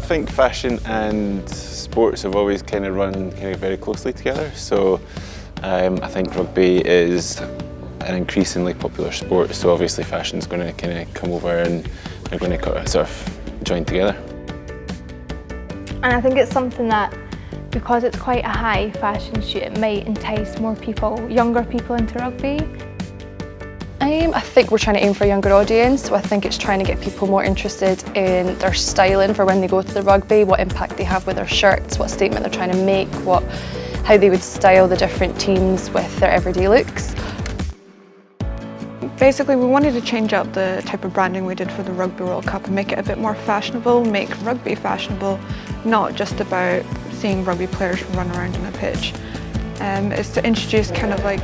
I think fashion and sports have always kind of run very closely together. So I think rugby is an increasingly popular sport. So obviously fashion's going to kind of come over and they're going to sort of join together. And I think it's something that, because it's quite a high fashion shoot, it might entice more people, younger people, into rugby. I think we're trying to aim for a younger audience, so I think it's trying to get people more interested in their styling for when they go to the rugby, what impact they have with their shirts, what statement they're trying to make, how they would style the different teams with their everyday looks. Basically, we wanted to change up the type of branding we did for the Rugby World Cup and make it a bit more fashionable, make rugby fashionable, not just about seeing rugby players run around on a pitch. It's to introduce kind of like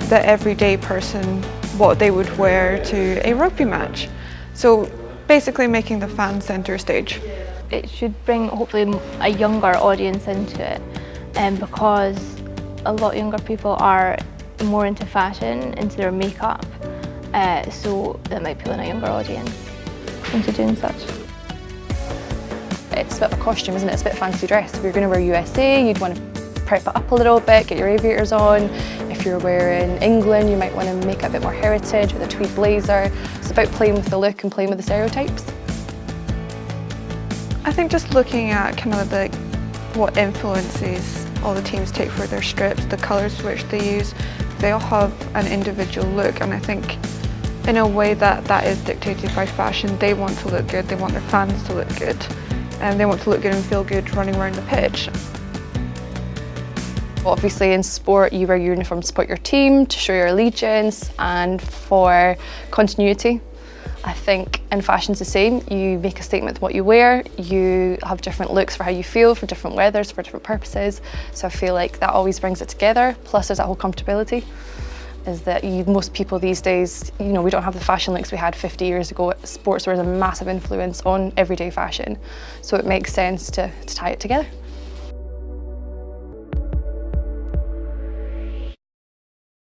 the everyday person, what they would wear to a rugby match. So basically making the fans centre stage. It should bring hopefully a younger audience into it, because a lot younger people are more into fashion, into their makeup, so that might appeal in a younger audience into doing such. It's a bit of a costume, isn't it? It's a bit fancy dress. If you're going to wear USA, you'd want to prep it up a little bit, get your aviators on. If you're wearing England, you might want to make it a bit more heritage with a tweed blazer. It's about playing with the look and playing with the stereotypes. I think just looking at kind of like what influences all the teams take for their strips, the colours which they use, they all have an individual look, and I think in a way that is dictated by fashion. They want to look good, they want their fans to look good, and they want to look good and feel good running around the pitch. Obviously in sport you wear your uniform to support your team, to show your allegiance and for continuity. I think in fashion's the same. You make a statement with what you wear, you have different looks for how you feel, for different weathers, for different purposes. So I feel like that always brings it together. Plus there's that whole comfortability, is that most people these days, we don't have the fashion looks we had 50 years ago. Sportswear is a massive influence on everyday fashion. So it makes sense to tie it together.